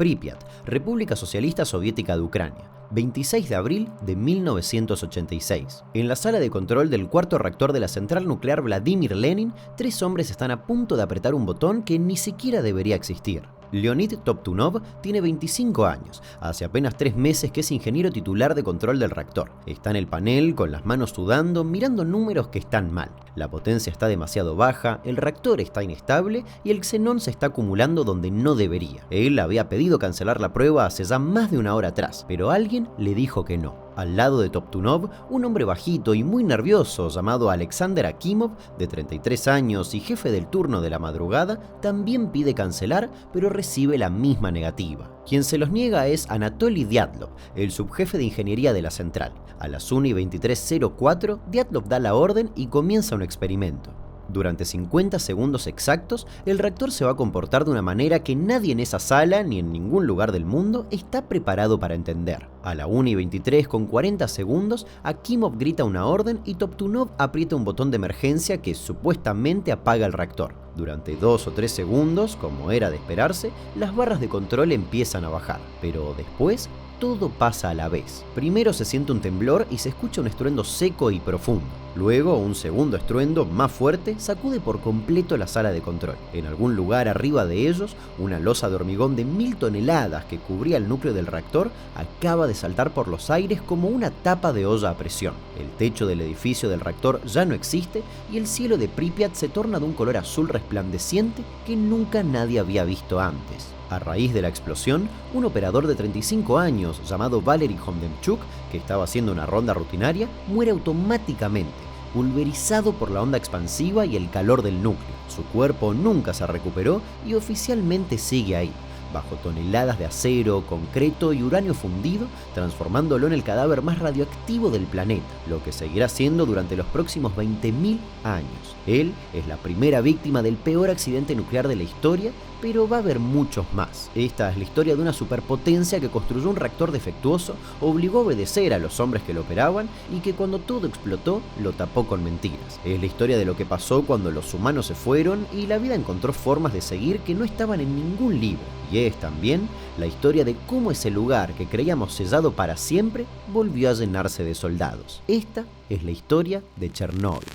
Pripyat, República Socialista Soviética de Ucrania, 26 de abril de 1986. En la sala de control del cuarto reactor de la central nuclear Vladimir Lenin, 3 hombres están a punto de apretar un botón que ni siquiera debería existir. Leonid Toptunov tiene 25 años, hace apenas 3 meses que es ingeniero titular de control del reactor. Está en el panel con las manos sudando, mirando números que están mal. La potencia está demasiado baja, el reactor está inestable y el xenón se está acumulando donde no debería. Él había pedido cancelar la prueba hace ya más de una hora atrás, pero alguien le dijo que no. Al lado de Toptunov, un hombre bajito y muy nervioso llamado Alexander Akimov, de 33 años y jefe del turno de la madrugada, también pide cancelar, pero recibe la misma negativa. Quien se los niega es Anatoly Dyatlov, el subjefe de ingeniería de la central. A las 1:23:04, Dyatlov da la orden y comienza un experimento. Durante 50 segundos exactos, el reactor se va a comportar de una manera que nadie en esa sala ni en ningún lugar del mundo está preparado para entender. A la 1:23:40, Akimov grita una orden y Toptunov aprieta un botón de emergencia que supuestamente apaga el reactor. Durante 2 o 3 segundos, como era de esperarse, las barras de control empiezan a bajar, pero después todo pasa a la vez. Primero se siente un temblor y se escucha un estruendo seco y profundo. Luego, un segundo estruendo más fuerte sacude por completo la sala de control. En algún lugar arriba de ellos, una losa de hormigón de 1000 toneladas que cubría el núcleo del reactor acaba de saltar por los aires como una tapa de olla a presión. El techo del edificio del reactor ya no existe y el cielo de Pripyat se torna de un color azul resplandeciente que nunca nadie había visto antes. A raíz de la explosión, un operador de 35 años llamado Valery Homdemchuk, que estaba haciendo una ronda rutinaria, muere automáticamente, pulverizado por la onda expansiva y el calor del núcleo. Su cuerpo nunca se recuperó y oficialmente sigue ahí, bajo toneladas de acero, concreto y uranio fundido, transformándolo en el cadáver más radioactivo del planeta, lo que seguirá siendo durante los próximos 20.000 años. Él es la primera víctima del peor accidente nuclear de la historia, pero va a haber muchos más. Esta es la historia de una superpotencia que construyó un reactor defectuoso, obligó a obedecer a los hombres que lo operaban y que cuando todo explotó, lo tapó con mentiras. Es la historia de lo que pasó cuando los humanos se fueron y la vida encontró formas de seguir que no estaban en ningún libro. Y es también la historia de cómo ese lugar que creíamos sellado para siempre volvió a llenarse de soldados. Esta es la historia de Chernóbil.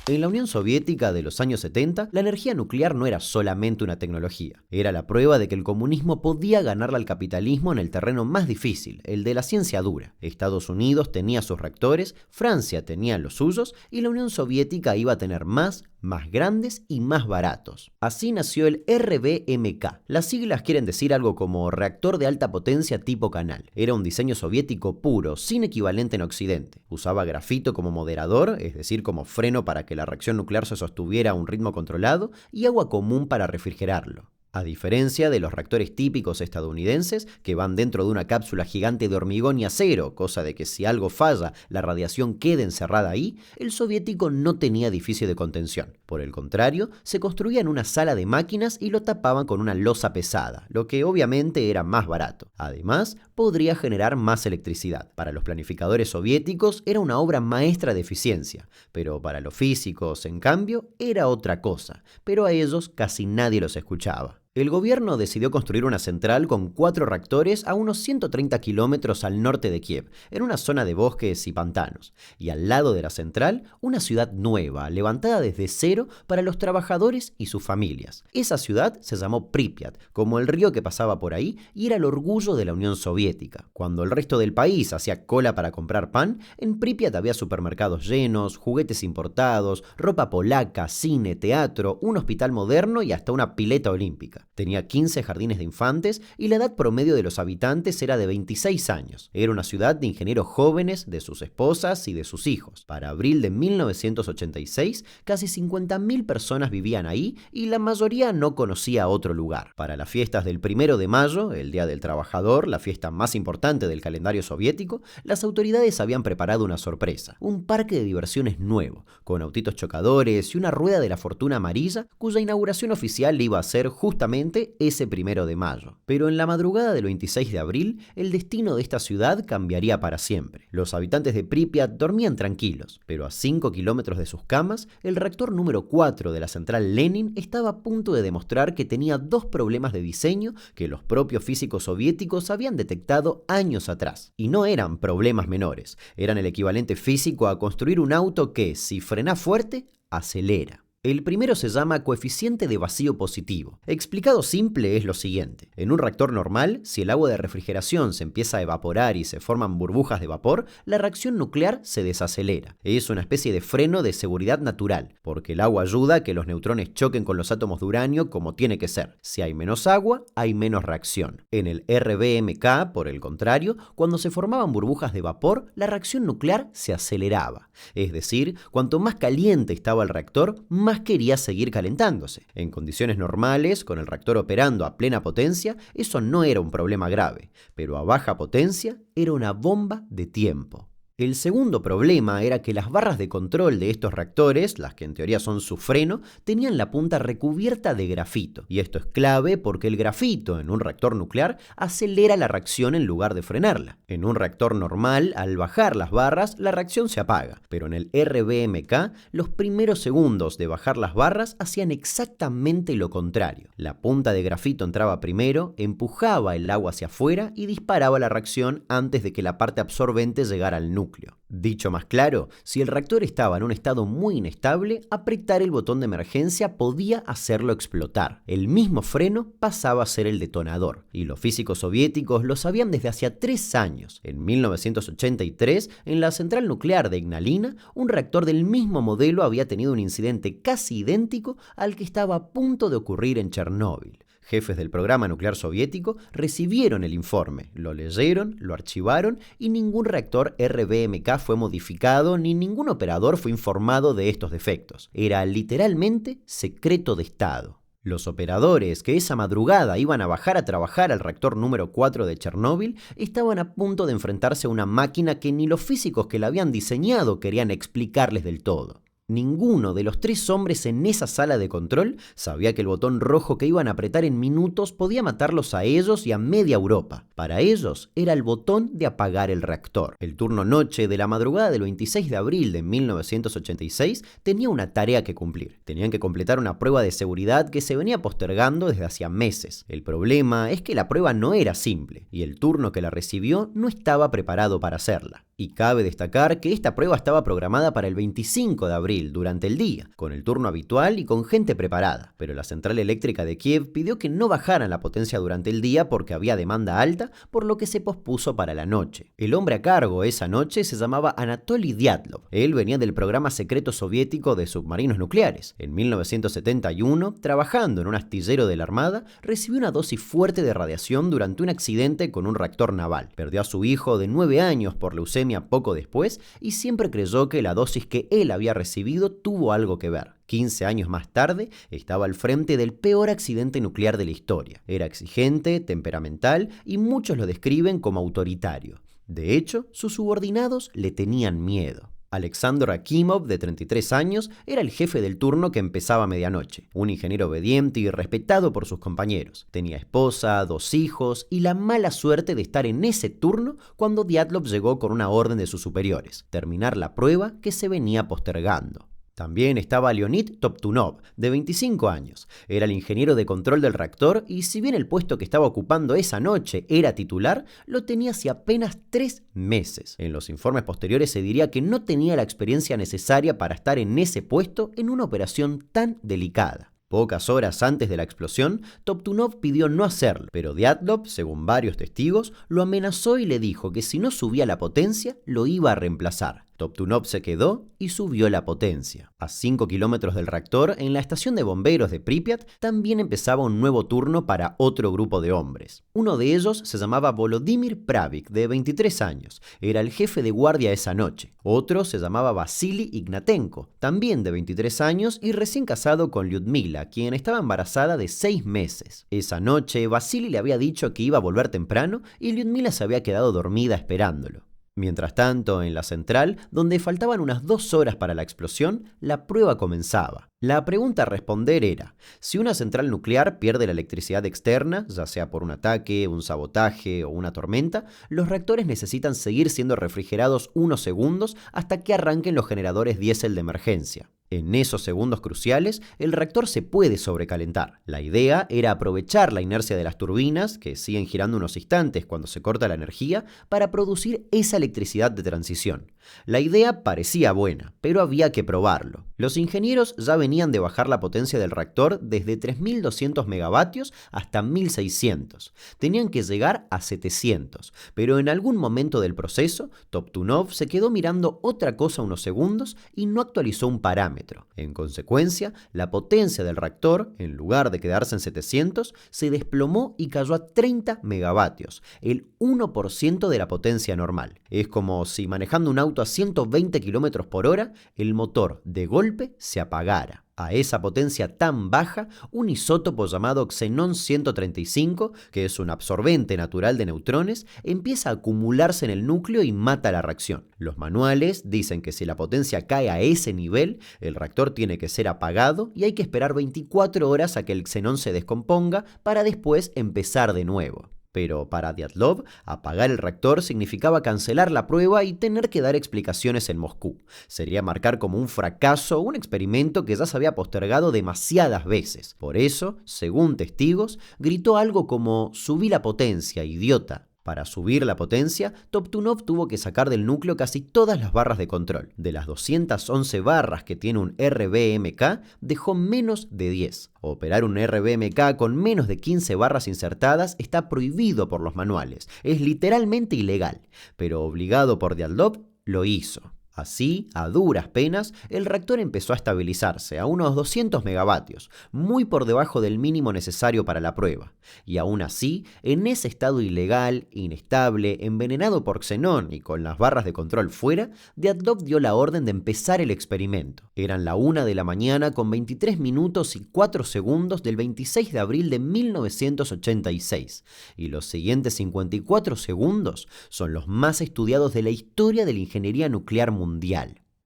En la Unión Soviética de los años 70, la energía nuclear no era solamente una tecnología, era la prueba de que el comunismo podía ganarle al capitalismo en el terreno más difícil, el de la ciencia dura. Estados Unidos tenía sus reactores, Francia tenía los suyos y la Unión Soviética iba a tener más grandes y más baratos. Así nació el RBMK. Las siglas quieren decir algo como reactor de alta potencia tipo canal. Era un diseño soviético puro, sin equivalente en Occidente. Usaba grafito como moderador, es decir, como freno para que la reacción nuclear se sostuviera a un ritmo controlado, y agua común para refrigerarlo. A diferencia de los reactores típicos estadounidenses, que van dentro de una cápsula gigante de hormigón y acero, cosa de que si algo falla, la radiación quede encerrada ahí, el soviético no tenía edificio de contención. Por el contrario, se construía en una sala de máquinas y lo tapaban con una losa pesada, lo que obviamente era más barato. Además, podría generar más electricidad. Para los planificadores soviéticos era una obra maestra de eficiencia, pero para los físicos, en cambio, era otra cosa, pero a ellos casi nadie los escuchaba. El gobierno decidió construir una central con 4 reactores a unos 130 kilómetros al norte de Kiev, en una zona de bosques y pantanos, y al lado de la central, una ciudad nueva, levantada desde cero para los trabajadores y sus familias. Esa ciudad se llamó Pripyat, como el río que pasaba por ahí, y era el orgullo de la Unión Soviética. Cuando el resto del país hacía cola para comprar pan, en Pripyat había supermercados llenos, juguetes importados, ropa polaca, cine, teatro, un hospital moderno y hasta una pileta olímpica. Tenía 15 jardines de infantes y la edad promedio de los habitantes era de 26 años. Era una ciudad de ingenieros jóvenes, de sus esposas y de sus hijos. Para abril de 1986, casi 50.000 personas vivían ahí y la mayoría no conocía otro lugar. Para las fiestas del 1 de mayo, el Día del Trabajador, la fiesta más importante del calendario soviético, las autoridades habían preparado una sorpresa. Un parque de diversiones nuevo, con autitos chocadores y una rueda de la fortuna amarilla, cuya inauguración oficial iba a ser justamente justamente ese 1 de mayo. Pero en la madrugada del 26 de abril, el destino de esta ciudad cambiaría para siempre. Los habitantes de Pripyat dormían tranquilos, pero a 5 kilómetros de sus camas, el reactor número 4 de la central Lenin estaba a punto de demostrar que tenía dos problemas de diseño que los propios físicos soviéticos habían detectado años atrás. Y no eran problemas menores, eran el equivalente físico a construir un auto que, si frena fuerte, acelera. El primero se llama coeficiente de vacío positivo. Explicado simple es lo siguiente. En un reactor normal, si el agua de refrigeración se empieza a evaporar y se forman burbujas de vapor, la reacción nuclear se desacelera. Es una especie de freno de seguridad natural, porque el agua ayuda a que los neutrones choquen con los átomos de uranio como tiene que ser. Si hay menos agua, hay menos reacción. En el RBMK, por el contrario, cuando se formaban burbujas de vapor, la reacción nuclear se aceleraba. Es decir, cuanto más caliente estaba el reactor, más quería seguir calentándose. En condiciones normales, con el reactor operando a plena potencia, eso no era un problema grave, pero a baja potencia era una bomba de tiempo. El segundo problema era que las barras de control de estos reactores, las que en teoría son su freno, tenían la punta recubierta de grafito. Y esto es clave porque el grafito en un reactor nuclear acelera la reacción en lugar de frenarla. En un reactor normal, al bajar las barras, la reacción se apaga. Pero en el RBMK, los primeros segundos de bajar las barras hacían exactamente lo contrario. La punta de grafito entraba primero, empujaba el agua hacia afuera y disparaba la reacción antes de que la parte absorbente llegara al núcleo. Dicho más claro, si el reactor estaba en un estado muy inestable, apretar el botón de emergencia podía hacerlo explotar. El mismo freno pasaba a ser el detonador, y los físicos soviéticos lo sabían desde hacía 3 años. En 1983, en la central nuclear de Ignalina, un reactor del mismo modelo había tenido un incidente casi idéntico al que estaba a punto de ocurrir en Chernóbil. Jefes del programa nuclear soviético recibieron el informe, lo leyeron, lo archivaron y ningún reactor RBMK fue modificado ni ningún operador fue informado de estos defectos. Era literalmente secreto de Estado. Los operadores que esa madrugada iban a bajar a trabajar al reactor número 4 de Chernóbil estaban a punto de enfrentarse a una máquina que ni los físicos que la habían diseñado querían explicarles del todo. Ninguno de los 3 hombres en esa sala de control sabía que el botón rojo que iban a apretar en minutos podía matarlos a ellos y a media Europa. Para ellos era el botón de apagar el reactor. El turno noche de la madrugada del 26 de abril de 1986 tenía una tarea que cumplir. Tenían que completar una prueba de seguridad que se venía postergando desde hacía meses. El problema es que la prueba no era simple y el turno que la recibió no estaba preparado para hacerla. Y cabe destacar que esta prueba estaba programada para el 25 de abril, durante el día, con el turno habitual y con gente preparada. Pero la central eléctrica de Kiev pidió que no bajaran la potencia durante el día porque había demanda alta, por lo que se pospuso para la noche. El hombre a cargo esa noche se llamaba Anatoly Dyatlov. Él venía del programa secreto soviético de submarinos nucleares. En 1971, trabajando en un astillero de la Armada, recibió una dosis fuerte de radiación durante un accidente con un reactor naval. Perdió a su hijo de 9 años por leucemia poco después y siempre creyó que la dosis que él había recibido tuvo algo que ver. 15 años más tarde, estaba al frente del peor accidente nuclear de la historia. Era exigente, temperamental y muchos lo describen como autoritario. De hecho, sus subordinados le tenían miedo. Alexander Akimov, de 33 años, era el jefe del turno que empezaba a medianoche. Un ingeniero obediente y respetado por sus compañeros. Tenía esposa, 2 hijos y la mala suerte de estar en ese turno cuando Dyatlov llegó con una orden de sus superiores: terminar la prueba que se venía postergando. También estaba Leonid Toptunov, de 25 años. Era el ingeniero de control del reactor y si bien el puesto que estaba ocupando esa noche era titular, lo tenía hace apenas 3 meses. En los informes posteriores se diría que no tenía la experiencia necesaria para estar en ese puesto en una operación tan delicada. Pocas horas antes de la explosión, Toptunov pidió no hacerlo, pero Dyatlov, según varios testigos, lo amenazó y le dijo que si no subía la potencia, lo iba a reemplazar. Toptunov se quedó y subió la potencia. A 5 kilómetros del reactor, en la estación de bomberos de Pripyat, también empezaba un nuevo turno para otro grupo de hombres. Uno de ellos se llamaba Volodymyr Pravik, de 23 años. Era el jefe de guardia esa noche. Otro se llamaba Vasily Ignatenko, también de 23 años y recién casado con Lyudmila, quien estaba embarazada de 6 meses. Esa noche, Vasily le había dicho que iba a volver temprano y Lyudmila se había quedado dormida esperándolo. Mientras tanto, en la central, donde faltaban unas 2 horas para la explosión, la prueba comenzaba. La pregunta a responder era, si una central nuclear pierde la electricidad externa, ya sea por un ataque, un sabotaje o una tormenta, los reactores necesitan seguir siendo refrigerados unos segundos hasta que arranquen los generadores diésel de emergencia. En esos segundos cruciales, el reactor se puede sobrecalentar. La idea era aprovechar la inercia de las turbinas, que siguen girando unos instantes cuando se corta la energía, para producir esa electricidad de transición. La idea parecía buena, pero había que probarlo. Los ingenieros ya venían de bajar la potencia del reactor desde 3200 megavatios hasta 1600. Tenían que llegar a 700, pero en algún momento del proceso, Toptunov se quedó mirando otra cosa unos segundos y no actualizó un parámetro. En consecuencia, la potencia del reactor, en lugar de quedarse en 700, se desplomó y cayó a 30 megavatios, el 1% de la potencia normal. Es como si manejando un auto a 120 km por hora, el motor de golpe se apagara. A esa potencia tan baja, un isótopo llamado xenón 135, que es un absorbente natural de neutrones, empieza a acumularse en el núcleo y mata la reacción. Los manuales dicen que si la potencia cae a ese nivel, el reactor tiene que ser apagado y hay que esperar 24 horas a que el xenón se descomponga para después empezar de nuevo. Pero para Dyatlov, apagar el reactor significaba cancelar la prueba y tener que dar explicaciones en Moscú. Sería marcar como un fracaso un experimento que ya se había postergado demasiadas veces. Por eso, según testigos, gritó algo como «subí la potencia, idiota». Para subir la potencia, Toptunov tuvo que sacar del núcleo casi todas las barras de control. De las 211 barras que tiene un RBMK, dejó menos de 10. Operar un RBMK con menos de 15 barras insertadas está prohibido por los manuales. Es literalmente ilegal, pero obligado por Dyatlov, lo hizo. Así, a duras penas, el reactor empezó a estabilizarse a unos 200 megavatios, muy por debajo del mínimo necesario para la prueba. Y aún así, en ese estado ilegal, inestable, envenenado por xenón y con las barras de control fuera, Dyatlov dio la orden de empezar el experimento. Eran la 1 de la mañana con 23 minutos y 4 segundos del 26 de abril de 1986, y los siguientes 54 segundos son los más estudiados de la historia de la ingeniería nuclear mundial.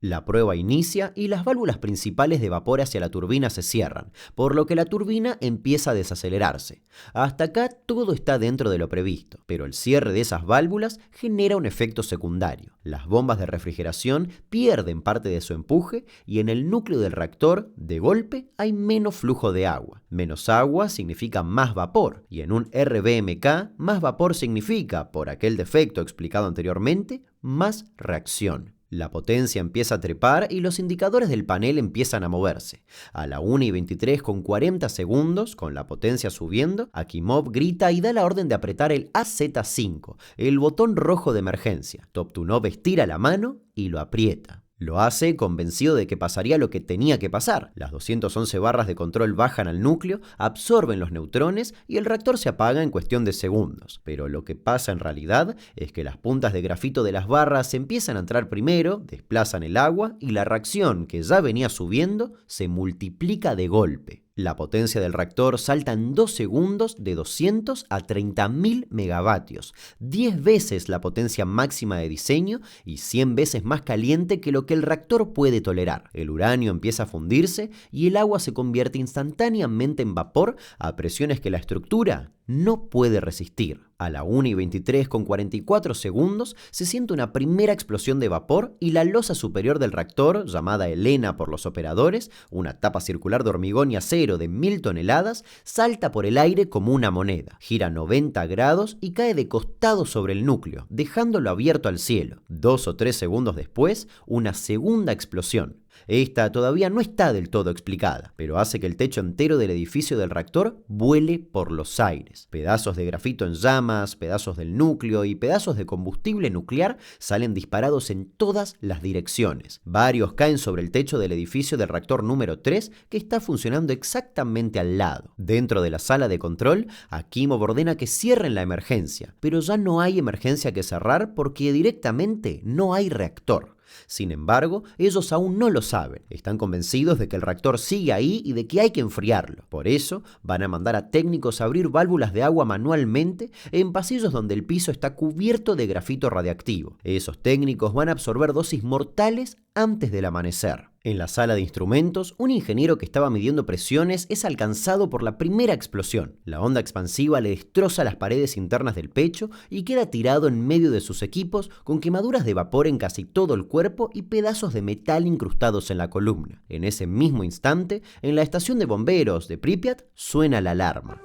La prueba inicia y las válvulas principales de vapor hacia la turbina se cierran, por lo que la turbina empieza a desacelerarse. Hasta acá todo está dentro de lo previsto, pero el cierre de esas válvulas genera un efecto secundario. Las bombas de refrigeración pierden parte de su empuje y en el núcleo del reactor, de golpe, hay menos flujo de agua. Menos agua significa más vapor, y en un RBMK, más vapor significa, por aquel defecto explicado anteriormente, más reacción. La potencia empieza a trepar y los indicadores del panel empiezan a moverse. A la 1 y 23 con 40 segundos, con la potencia subiendo, Akimov grita y da la orden de apretar el AZ5, el botón rojo de emergencia. Toptunov estira la mano y lo aprieta. Lo hace convencido de que pasaría lo que tenía que pasar. Las 211 barras de control bajan al núcleo, absorben los neutrones y el reactor se apaga en cuestión de segundos. Pero lo que pasa en realidad es que las puntas de grafito de las barras empiezan a entrar primero, desplazan el agua y la reacción, que ya venía subiendo, se multiplica de golpe. La potencia del reactor salta en 2 segundos de 200 a 30.000 megavatios, 10 veces la potencia máxima de diseño y 100 veces más caliente que lo que el reactor puede tolerar. El uranio empieza a fundirse y el agua se convierte instantáneamente en vapor a presiones que la estructura no puede resistir. A la 1 y 23 con 44 segundos se siente una primera explosión de vapor y la losa superior del reactor, llamada Elena por los operadores, una tapa circular de hormigón y acero de 1000 toneladas, salta por el aire como una moneda. Gira 90 grados y cae de costado sobre el núcleo, dejándolo abierto al cielo. 2 o 3 segundos después, una segunda explosión. Esta todavía no está del todo explicada, pero hace que el techo entero del edificio del reactor vuele por los aires. Pedazos de grafito en llamas, pedazos del núcleo y pedazos de combustible nuclear salen disparados en todas las direcciones. Varios caen sobre el techo del edificio del reactor número 3, que está funcionando exactamente al lado. Dentro de la sala de control, Akimov ordena que cierren la emergencia, pero ya no hay emergencia que cerrar porque directamente no hay reactor. Sin embargo, ellos aún no lo saben. Están convencidos de que el reactor sigue ahí y de que hay que enfriarlo. Por eso, van a mandar a técnicos a abrir válvulas de agua manualmente en pasillos donde el piso está cubierto de grafito radiactivo. Esos técnicos van a absorber dosis mortales antes del amanecer. En la sala de instrumentos, un ingeniero que estaba midiendo presiones es alcanzado por la primera explosión. La onda expansiva le destroza las paredes internas del pecho y queda tirado en medio de sus equipos con quemaduras de vapor en casi todo el cuerpo y pedazos de metal incrustados en la columna. En ese mismo instante, en la estación de bomberos de Pripyat suena la alarma.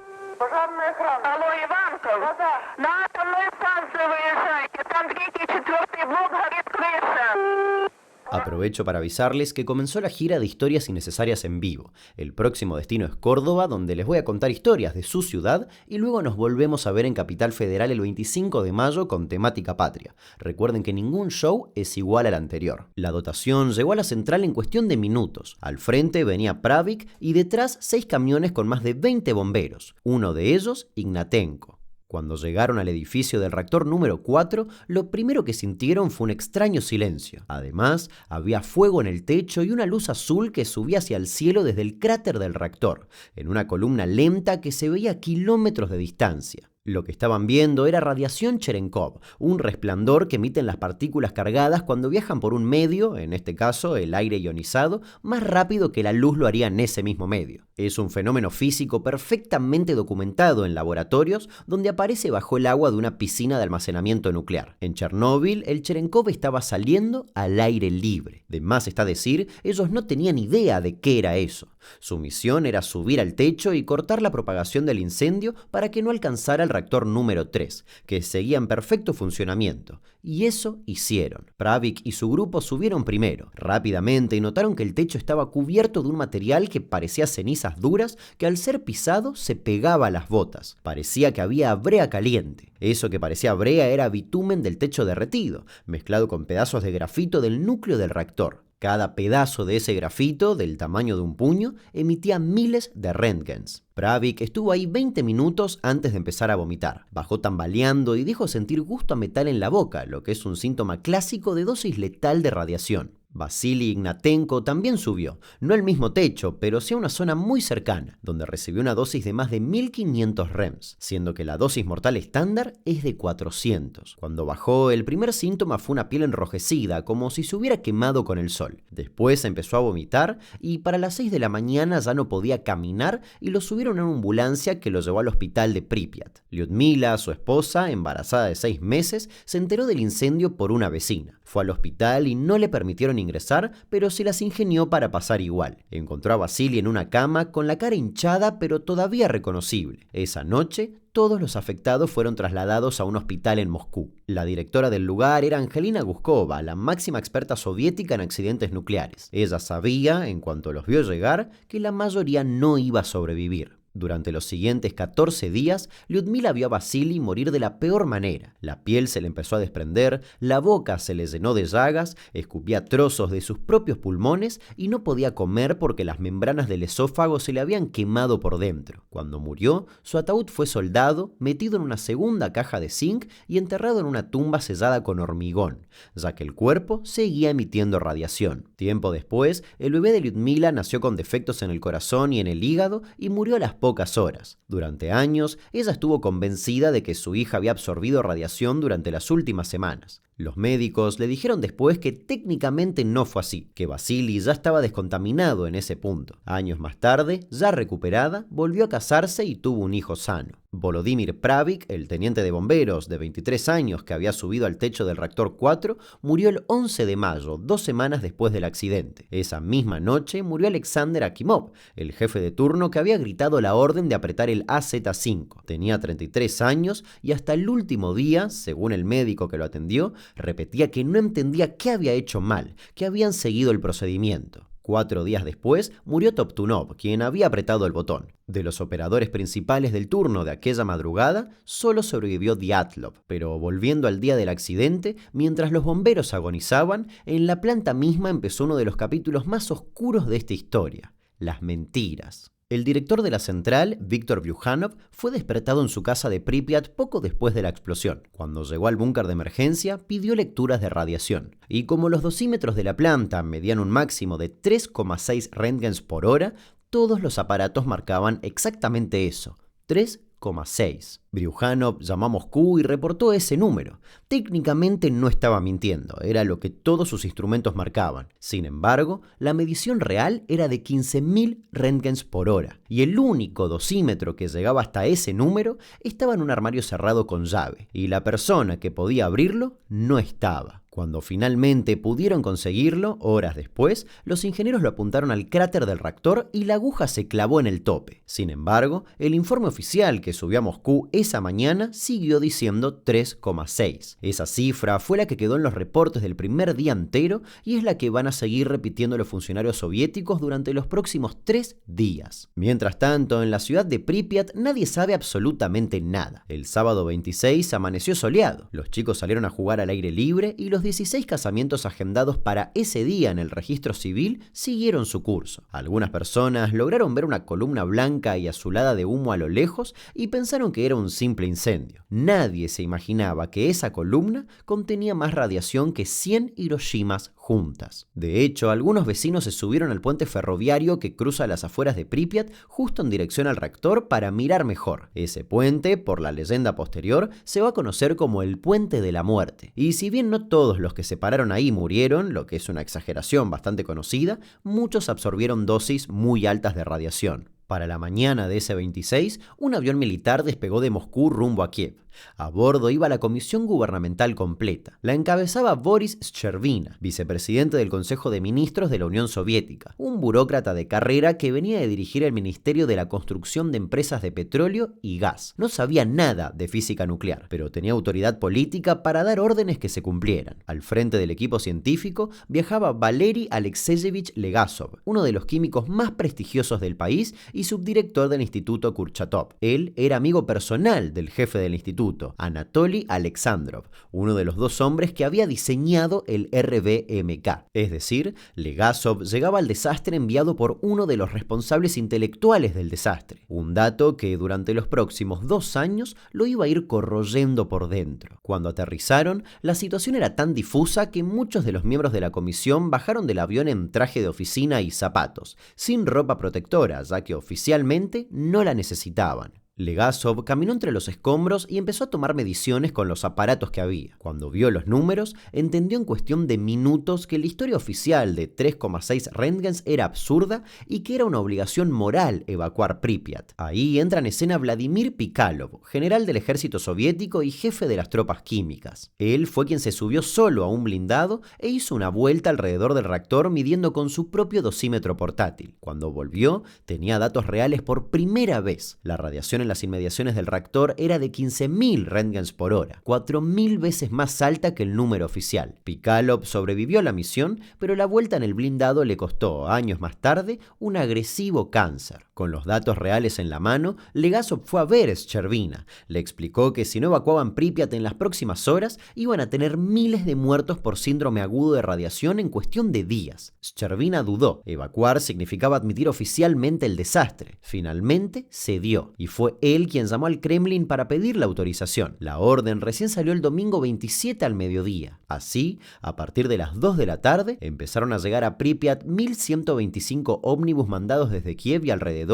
Aprovecho para avisarles que comenzó la gira de Historias Innecesarias en vivo. El próximo destino es Córdoba, donde les voy a contar historias de su ciudad y luego nos volvemos a ver en Capital Federal el 25 de mayo con temática patria. Recuerden que ningún show es igual al anterior. La dotación llegó a la central en cuestión de minutos. Al frente venía Pravik y detrás 6 camiones con más de 20 bomberos. Uno de ellos, Ignatenko. Cuando llegaron al edificio del reactor número 4, lo primero que sintieron fue un extraño silencio. Además, había fuego en el techo y una luz azul que subía hacia el cielo desde el cráter del reactor, en una columna lenta que se veía a kilómetros de distancia. Lo que estaban viendo era radiación Cherenkov, un resplandor que emiten las partículas cargadas cuando viajan por un medio, en este caso el aire ionizado, más rápido que la luz lo haría en ese mismo medio. Es un fenómeno físico perfectamente documentado en laboratorios donde aparece bajo el agua de una piscina de almacenamiento nuclear. En Chernóbil, el Cherenkov estaba saliendo al aire libre. De más está decir, ellos no tenían idea de qué era eso. Su misión era subir al techo y cortar la propagación del incendio para que no alcanzara el reactor número 3, que seguía en perfecto funcionamiento. Y eso hicieron. Pravik y su grupo subieron primero, rápidamente, y notaron que el techo estaba cubierto de un material que parecía cenizas duras que al ser pisado se pegaba a las botas. Parecía que había brea caliente. Eso que parecía brea era bitumen del techo derretido, mezclado con pedazos de grafito del núcleo del reactor. Cada pedazo de ese grafito, del tamaño de un puño, emitía miles de röntgens. Pravik estuvo ahí 20 minutos antes de empezar a vomitar. Bajó tambaleando y dijo sentir gusto a metal en la boca, lo que es un síntoma clásico de dosis letal de radiación. Vasily Ignatenko también subió, no al mismo techo, pero sí a una zona muy cercana, donde recibió una dosis de más de 1500 REMS, siendo que la dosis mortal estándar es de 400. Cuando bajó, el primer síntoma fue una piel enrojecida, como si se hubiera quemado con el sol. Después empezó a vomitar y para las 6 de la mañana ya no podía caminar y lo subieron en una ambulancia que lo llevó al hospital de Pripyat. Lyudmila, su esposa, embarazada de 6 meses, se enteró del incendio por una vecina. Fue al hospital y no le permitieron ingresar, pero se las ingenió para pasar igual. Encontró a Vasily en una cama con la cara hinchada pero todavía reconocible. Esa noche, todos los afectados fueron trasladados a un hospital en Moscú. La directora del lugar era Angelina Guskova, la máxima experta soviética en accidentes nucleares. Ella sabía, en cuanto los vio llegar, que la mayoría no iba a sobrevivir. Durante los siguientes 14 días, Lyudmila vio a Vasily morir de la peor manera. La piel se le empezó a desprender, la boca se le llenó de llagas, escupía trozos de sus propios pulmones y no podía comer porque las membranas del esófago se le habían quemado por dentro. Cuando murió, su ataúd fue soldado, metido en una segunda caja de zinc y enterrado en una tumba sellada con hormigón, ya que el cuerpo seguía emitiendo radiación. Tiempo después, el bebé de Lyudmila nació con defectos en el corazón y en el hígado y murió a las pocas horas. Durante años, ella estuvo convencida de que su hija había absorbido radiación durante las últimas semanas. Los médicos le dijeron después que técnicamente no fue así, que Vasily ya estaba descontaminado en ese punto. Años más tarde, ya recuperada, volvió a casarse y tuvo un hijo sano. Volodymyr Pravik, el teniente de bomberos de 23 años que había subido al techo del reactor 4, murió el 11 de mayo, 2 semanas después del accidente. Esa misma noche murió Alexander Akimov, el jefe de turno que había gritado la orden de apretar el AZ-5. Tenía 33 años y hasta el último día, según el médico que lo atendió, repetía que no entendía qué había hecho mal, que habían seguido el procedimiento. 4 días después murió Toptunov, quien había apretado el botón. De los operadores principales del turno de aquella madrugada, solo sobrevivió Dyatlov. Pero volviendo al día del accidente, mientras los bomberos agonizaban, en la planta misma empezó uno de los capítulos más oscuros de esta historia: las mentiras. El director de la central, Víctor Bryukhanov, fue despertado en su casa de Pripyat poco después de la explosión. Cuando llegó al búnker de emergencia, pidió lecturas de radiación. Y como los dosímetros de la planta medían un máximo de 3,6 röntgens por hora, todos los aparatos marcaban exactamente eso, 3,6. Bryukhanov llamó a Moscú y reportó ese número. Técnicamente no estaba mintiendo, era lo que todos sus instrumentos marcaban. Sin embargo, la medición real era de 15.000 röntgens por hora, y el único dosímetro que llegaba hasta ese número estaba en un armario cerrado con llave, y la persona que podía abrirlo no estaba. Cuando finalmente pudieron conseguirlo, horas después, los ingenieros lo apuntaron al cráter del reactor y la aguja se clavó en el tope. Sin embargo, el informe oficial que subió a Moscú esa mañana siguió diciendo 3,6. Esa cifra fue la que quedó en los reportes del primer día entero y es la que van a seguir repitiendo los funcionarios soviéticos durante los próximos 3 días. Mientras tanto, en la ciudad de Pripyat nadie sabe absolutamente nada. El sábado 26 amaneció soleado. Los chicos salieron a jugar al aire libre y los 16 casamientos agendados para ese día en el registro civil siguieron su curso. Algunas personas lograron ver una columna blanca y azulada de humo a lo lejos y pensaron que era un simple incendio. Nadie se imaginaba que esa columna contenía más radiación que 100 Hiroshimas juntas. De hecho, algunos vecinos se subieron al puente ferroviario que cruza las afueras de Pripyat justo en dirección al reactor para mirar mejor. Ese puente, por la leyenda posterior, se va a conocer como el Puente de la Muerte. Y si bien no todos los que se pararon ahí murieron, lo que es una exageración bastante conocida, muchos absorbieron dosis muy altas de radiación. Para la mañana de ese 26, un avión militar despegó de Moscú rumbo a Kiev. A bordo iba la comisión gubernamental completa. La encabezaba Boris Shcherbina, vicepresidente del Consejo de Ministros de la Unión Soviética, un burócrata de carrera que venía de dirigir el Ministerio de la Construcción de Empresas de Petróleo y Gas. No sabía nada de física nuclear, pero tenía autoridad política para dar órdenes que se cumplieran. Al frente del equipo científico viajaba Valery Alexeyevich Legasov, uno de los químicos más prestigiosos del país y subdirector del Instituto Kurchatov. Él era amigo personal del jefe del instituto, Anatoly Alexandrov, uno de los dos hombres que había diseñado el RBMK. Es decir, Legasov llegaba al desastre enviado por uno de los responsables intelectuales del desastre, un dato que durante los próximos 2 años lo iba a ir corroyendo por dentro. Cuando aterrizaron, la situación era tan difusa que muchos de los miembros de la comisión bajaron del avión en traje de oficina y zapatos, sin ropa protectora, ya que oficialmente no la necesitaban. Legasov caminó entre los escombros y empezó a tomar mediciones con los aparatos que había. Cuando vio los números, entendió en cuestión de minutos que la historia oficial de 3,6 röntgens era absurda y que era una obligación moral evacuar Pripyat. Ahí entra en escena Vladimir Pikalov, general del ejército soviético y jefe de las tropas químicas. Él fue quien se subió solo a un blindado e hizo una vuelta alrededor del reactor midiendo con su propio dosímetro portátil. Cuando volvió, tenía datos reales por primera vez. La radiación en las inmediaciones del reactor era de 15.000 röntgens por hora, 4.000 veces más alta que el número oficial. Pikalov sobrevivió a la misión, pero la vuelta en el blindado le costó, años más tarde, un agresivo cáncer. Con los datos reales en la mano, Legasov fue a ver a Shcherbina. Le explicó que si no evacuaban Pripyat en las próximas horas, iban a tener miles de muertos por síndrome agudo de radiación en cuestión de días. Shcherbina dudó. Evacuar significaba admitir oficialmente el desastre. Finalmente cedió, y fue él quien llamó al Kremlin para pedir la autorización. La orden recién salió el domingo 27 al mediodía. Así, a partir de las 2 de la tarde, empezaron a llegar a Pripyat 1.125 ómnibus mandados desde Kiev y alrededores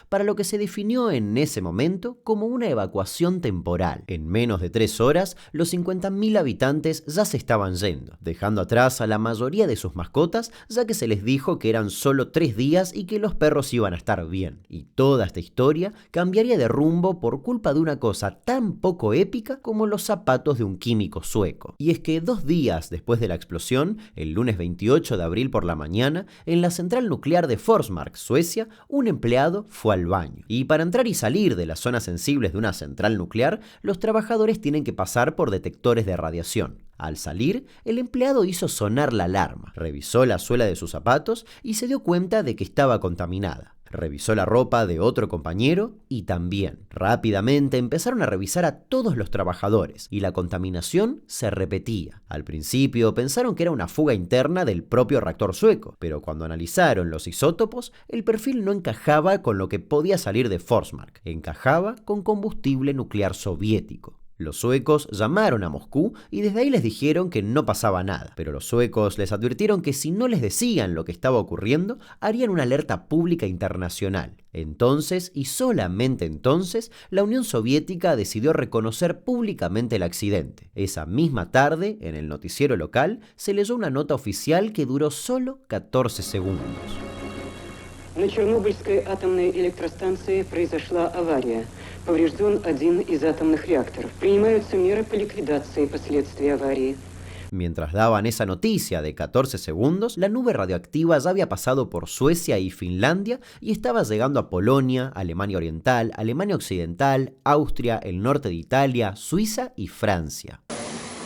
para lo que se definió en ese momento como una evacuación temporal. En menos de 3 horas, los 50.000 habitantes ya se estaban yendo, dejando atrás a la mayoría de sus mascotas, ya que se les dijo que eran solo 3 días y que los perros iban a estar bien. Y toda esta historia cambiaría de rumbo por culpa de una cosa tan poco épica como los zapatos de un químico sueco. Y es que 2 días después de la explosión, el lunes 28 de abril por la mañana, en la central nuclear de Forsmark, Suecia, un empleado fue al baño. Y para entrar y salir de las zonas sensibles de una central nuclear, los trabajadores tienen que pasar por detectores de radiación. Al salir, el empleado hizo sonar la alarma, revisó la suela de sus zapatos y se dio cuenta de que estaba contaminada. Revisó la ropa de otro compañero y también. Rápidamente empezaron a revisar a todos los trabajadores y la contaminación se repetía. Al principio pensaron que era una fuga interna del propio reactor sueco, pero cuando analizaron los isótopos, el perfil no encajaba con lo que podía salir de Forsmark, encajaba con combustible nuclear soviético. Los suecos llamaron a Moscú y desde ahí les dijeron que no pasaba nada, pero los suecos les advirtieron que si no les decían lo que estaba ocurriendo, harían una alerta pública internacional. Entonces, y solamente entonces, la Unión Soviética decidió reconocer públicamente el accidente. Esa misma tarde, en el noticiero local, se leyó una nota oficial que duró solo 14 segundos. На Чернобыльской атомной электростанции произошла авария. Поврежден один из атомных реакторов. Принимаются меры по ликвидации последствий аварии. Mientras daban esa noticia de 14 segundos, la nube radioactiva ya había pasado por Suecia y Finlandia y estaba llegando a Polonia, Alemania Oriental, Alemania Occidental, Austria, el norte de Italia, Suiza y Francia.